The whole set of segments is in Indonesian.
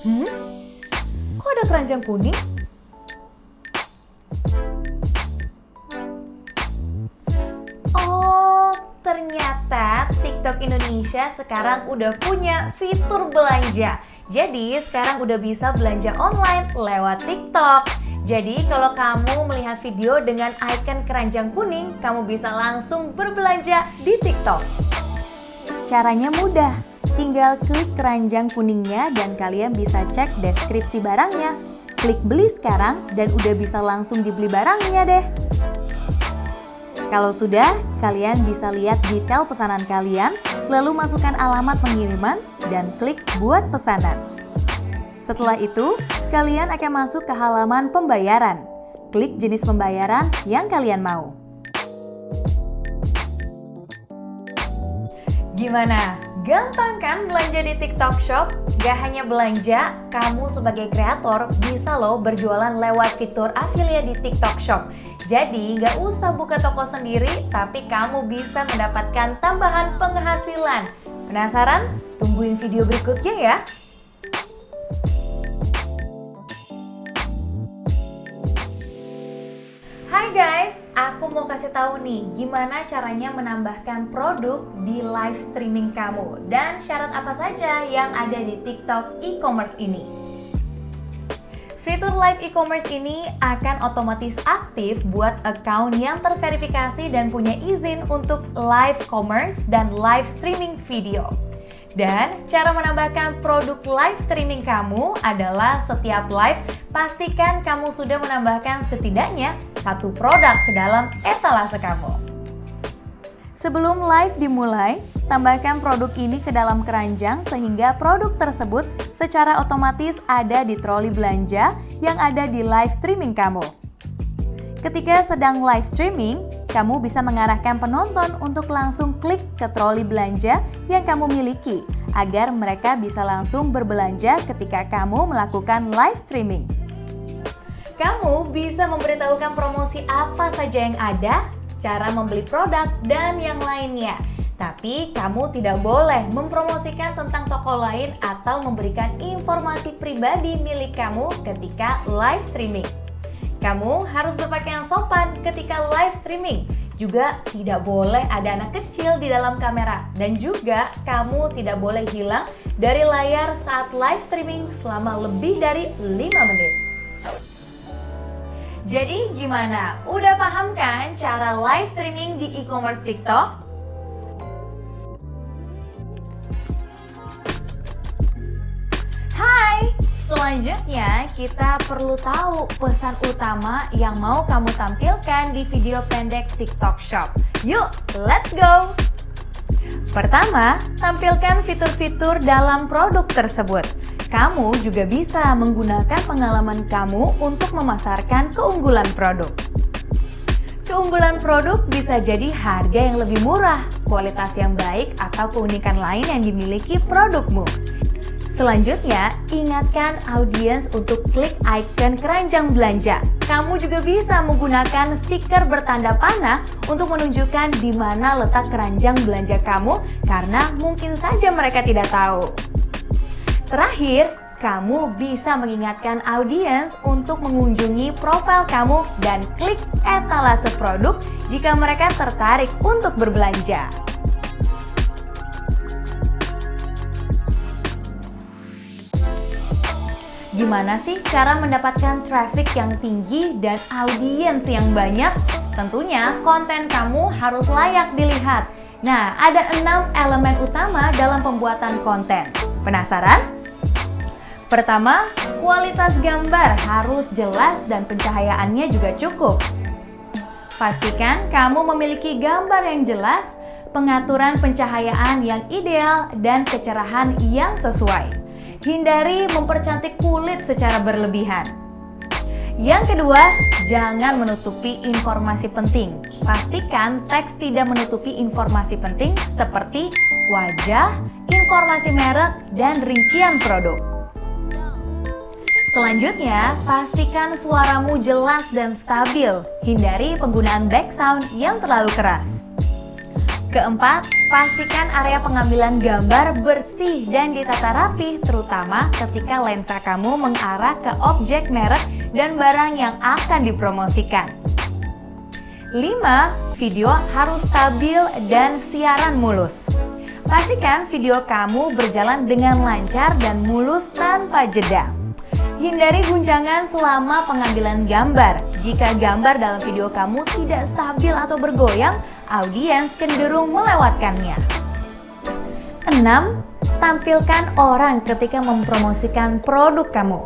Hmm? Kok ada keranjang kuning? Oh, ternyata TikTok Indonesia sekarang udah punya fitur belanja. Jadi sekarang udah bisa belanja online lewat TikTok. Jadi kalau kamu melihat video dengan icon keranjang kuning, kamu bisa langsung berbelanja di TikTok. Caranya mudah, tinggal klik keranjang kuningnya dan kalian bisa cek deskripsi barangnya. Klik beli sekarang dan udah bisa langsung dibeli barangnya deh. Kalau sudah, kalian bisa lihat detail pesanan kalian, lalu masukkan alamat pengiriman dan klik buat pesanan. Setelah itu, kalian akan masuk ke halaman pembayaran. Klik jenis pembayaran yang kalian mau. Gimana? Gampang kan belanja di TikTok Shop? Gak hanya belanja, kamu sebagai kreator bisa loh berjualan lewat fitur affiliate di TikTok Shop. Jadi gak usah buka toko sendiri, tapi kamu bisa mendapatkan tambahan penghasilan. Penasaran? Tungguin video berikutnya ya! Hai guys, aku mau kasih tahu nih gimana caranya menambahkan produk di live streaming kamu dan syarat apa saja yang ada di TikTok e-commerce ini. Fitur live e-commerce ini akan otomatis aktif buat account yang terverifikasi dan punya izin untuk live commerce dan live streaming video. Dan cara menambahkan produk live streaming kamu adalah setiap live, pastikan kamu sudah menambahkan setidaknya satu produk ke dalam etalase kamu. Sebelum live dimulai, tambahkan produk ini ke dalam keranjang sehingga produk tersebut secara otomatis ada di troli belanja yang ada di live streaming kamu. Ketika sedang live streaming, kamu bisa mengarahkan penonton untuk langsung klik ke troli belanja yang kamu miliki agar mereka bisa langsung berbelanja ketika kamu melakukan live streaming. Kamu bisa memberitahukan promosi apa saja yang ada, cara membeli produk, dan yang lainnya. Tapi kamu tidak boleh mempromosikan tentang toko lain atau memberikan informasi pribadi milik kamu ketika live streaming. Kamu harus berpakaian sopan ketika live streaming. Juga tidak boleh ada anak kecil di dalam kamera. Dan juga kamu tidak boleh hilang dari layar saat live streaming selama lebih dari 5 menit. Jadi gimana? Udah paham kan cara live streaming di e-commerce TikTok? Hai! Selanjutnya kita perlu tahu pesan utama yang mau kamu tampilkan di video pendek TikTok Shop. Yuk, let's go! Pertama, tampilkan fitur-fitur dalam produk tersebut. Kamu juga bisa menggunakan pengalaman kamu untuk memasarkan keunggulan produk. Keunggulan produk bisa jadi harga yang lebih murah, kualitas yang baik, atau keunikan lain yang dimiliki produkmu. Selanjutnya, ingatkan audiens untuk klik icon keranjang belanja. Kamu juga bisa menggunakan stiker bertanda panah untuk menunjukkan di mana letak keranjang belanja kamu karena mungkin saja mereka tidak tahu. Terakhir, kamu bisa mengingatkan audiens untuk mengunjungi profil kamu dan klik etalase produk jika mereka tertarik untuk berbelanja. Gimana sih cara mendapatkan traffic yang tinggi dan audiens yang banyak? Tentunya konten kamu harus layak dilihat. Nah, ada 6 elemen utama dalam pembuatan konten. Penasaran? Pertama, kualitas gambar harus jelas dan pencahayaannya juga cukup. Pastikan kamu memiliki gambar yang jelas, pengaturan pencahayaan yang ideal, dan kecerahan yang sesuai. Hindari mempercantik kulit secara berlebihan. Yang kedua, jangan menutupi informasi penting. Pastikan teks tidak menutupi informasi penting seperti wajah, informasi merek, dan rincian produk. Selanjutnya, pastikan suaramu jelas dan stabil. Hindari penggunaan background yang terlalu keras. Keempat, pastikan area pengambilan gambar bersih dan ditata rapi, terutama ketika lensa kamu mengarah ke objek merek dan barang yang akan dipromosikan. 5. Video harus stabil dan siaran mulus. Pastikan video kamu berjalan dengan lancar dan mulus tanpa jeda. Hindari guncangan selama pengambilan gambar. Jika gambar dalam video kamu tidak stabil atau bergoyang, audiens cenderung melewatkannya. 6. Tampilkan orang ketika mempromosikan produk kamu.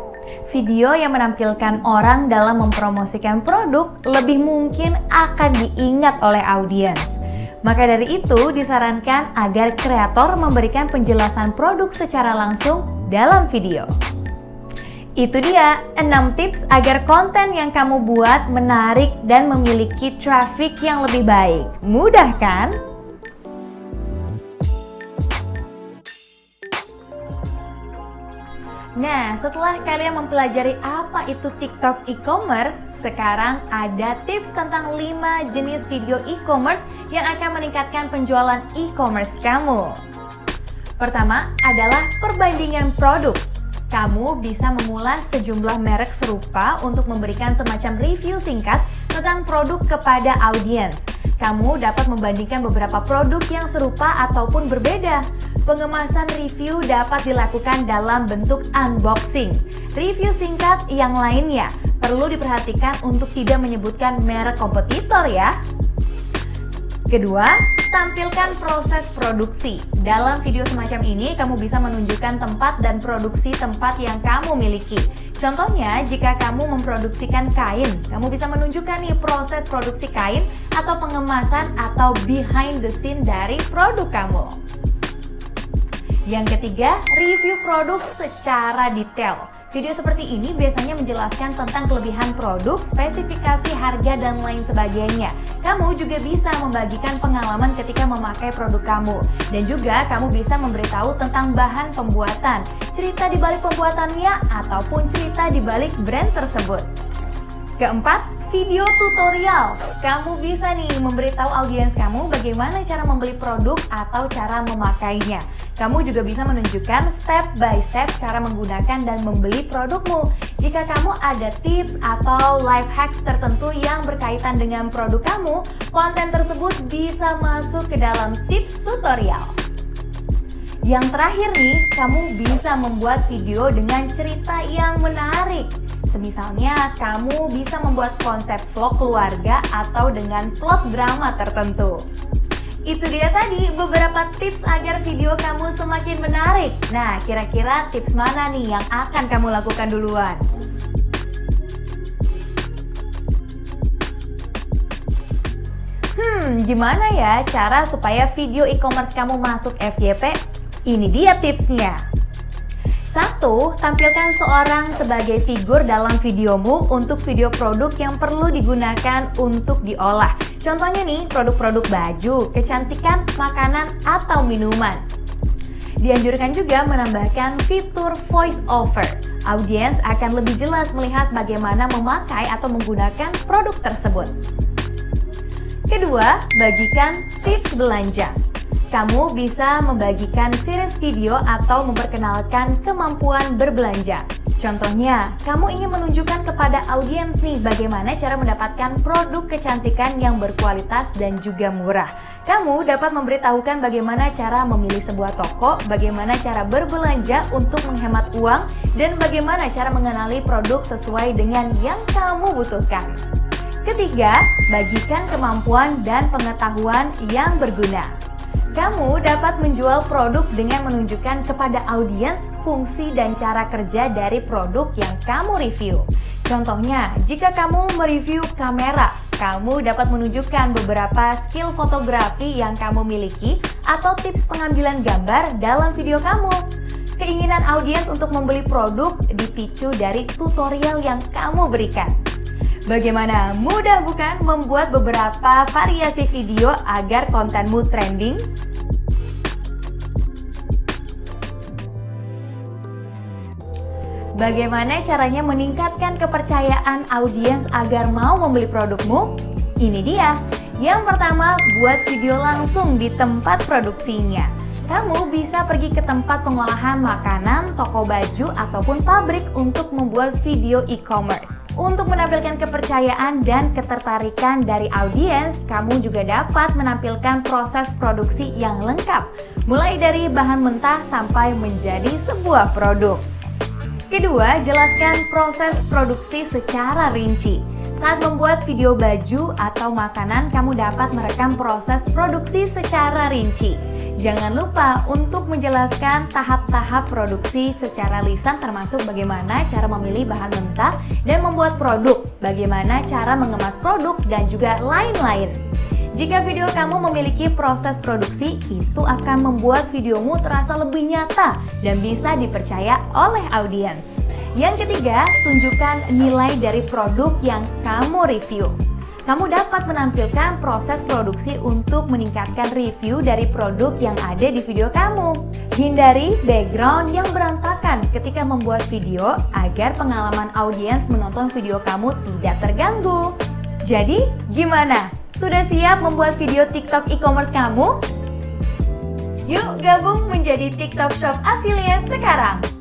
Video yang menampilkan orang dalam mempromosikan produk lebih mungkin akan diingat oleh audiens. Maka dari itu disarankan agar kreator memberikan penjelasan produk secara langsung dalam video. Itu dia 6 tips agar konten yang kamu buat menarik dan memiliki traffic yang lebih baik. Mudah kan? Nah, setelah kalian mempelajari apa itu TikTok e-commerce, sekarang ada tips tentang 5 jenis video e-commerce yang akan meningkatkan penjualan e-commerce kamu. Pertama adalah perbandingan produk. Kamu bisa mengulas sejumlah merek serupa untuk memberikan semacam review singkat tentang produk kepada audiens. Kamu dapat membandingkan beberapa produk yang serupa ataupun berbeda. Pengemasan review dapat dilakukan dalam bentuk unboxing. Review singkat yang lainnya perlu diperhatikan untuk tidak menyebutkan merek kompetitor ya. Kedua, tampilkan proses produksi. Dalam video semacam ini, kamu bisa menunjukkan tempat dan produksi tempat yang kamu miliki. Contohnya, jika kamu memproduksikan kain, kamu bisa menunjukkan nih proses produksi kain atau pengemasan atau behind the scene dari produk kamu. Yang ketiga, review produk secara detail. Video seperti ini biasanya menjelaskan tentang kelebihan produk, spesifikasi harga, dan lain sebagainya. Kamu juga bisa membagikan pengalaman ketika memakai produk kamu. Dan juga kamu bisa memberitahu tentang bahan pembuatan, cerita di balik pembuatannya, ataupun cerita di balik brand tersebut. Keempat, video tutorial. Kamu bisa nih memberitahu audiens kamu bagaimana cara membeli produk atau cara memakainya. Kamu juga bisa menunjukkan step by step cara menggunakan dan membeli produkmu. Jika kamu ada tips atau life hacks tertentu yang berkaitan dengan produk kamu, konten tersebut bisa masuk ke dalam tips tutorial. Yang terakhir nih, kamu bisa membuat video dengan cerita yang menarik. Semisalnya, kamu bisa membuat konsep vlog keluarga atau dengan plot drama tertentu. Itu dia tadi beberapa tips agar video kamu semakin menarik. Nah, kira-kira tips mana nih yang akan kamu lakukan duluan? Gimana ya cara supaya video e-commerce kamu masuk FYP? Ini dia tipsnya. 1. Tampilkan seorang sebagai figur dalam videomu untuk video produk yang perlu digunakan untuk diolah. Contohnya nih, produk-produk baju, kecantikan, makanan, atau minuman. Dianjurkan juga menambahkan fitur voice over. Audiens akan lebih jelas melihat bagaimana memakai atau menggunakan produk tersebut. Kedua, bagikan tips belanja. Kamu bisa membagikan series video atau memperkenalkan kemampuan berbelanja. Contohnya, kamu ingin menunjukkan kepada audiens nih bagaimana cara mendapatkan produk kecantikan yang berkualitas dan juga murah. Kamu dapat memberitahukan bagaimana cara memilih sebuah toko, bagaimana cara berbelanja untuk menghemat uang, dan bagaimana cara mengenali produk sesuai dengan yang kamu butuhkan. Ketiga, bagikan kemampuan dan pengetahuan yang berguna. Kamu dapat menjual produk dengan menunjukkan kepada audiens fungsi dan cara kerja dari produk yang kamu review. Contohnya, jika kamu mereview kamera, kamu dapat menunjukkan beberapa skill fotografi yang kamu miliki atau tips pengambilan gambar dalam video kamu. Keinginan audiens untuk membeli produk dipicu dari tutorial yang kamu berikan. Bagaimana? Mudah bukan membuat beberapa variasi video agar kontenmu trending? Bagaimana caranya meningkatkan kepercayaan audiens agar mau membeli produkmu? Ini dia. Yang pertama, buat video langsung di tempat produksinya. Kamu bisa pergi ke tempat pengolahan makanan, toko baju, ataupun pabrik untuk membuat video e-commerce. Untuk menampilkan kepercayaan dan ketertarikan dari audiens, kamu juga dapat menampilkan proses produksi yang lengkap, mulai dari bahan mentah sampai menjadi sebuah produk. Kedua, jelaskan proses produksi secara rinci. Saat membuat video baju atau makanan, kamu dapat merekam proses produksi secara rinci. Jangan lupa untuk menjelaskan tahap-tahap produksi secara lisan, termasuk bagaimana cara memilih bahan mentah dan membuat produk, bagaimana cara mengemas produk, dan juga lain-lain. Jika video kamu memiliki proses produksi, itu akan membuat videomu terasa lebih nyata dan bisa dipercaya oleh audiens. Yang ketiga, tunjukkan nilai dari produk yang kamu review. Kamu dapat menampilkan proses produksi untuk meningkatkan review dari produk yang ada di video kamu. Hindari background yang berantakan ketika membuat video agar pengalaman audiens menonton video kamu tidak terganggu. Jadi, gimana? Sudah siap membuat video TikTok e-commerce kamu? Yuk gabung menjadi TikTok Shop Affiliate sekarang!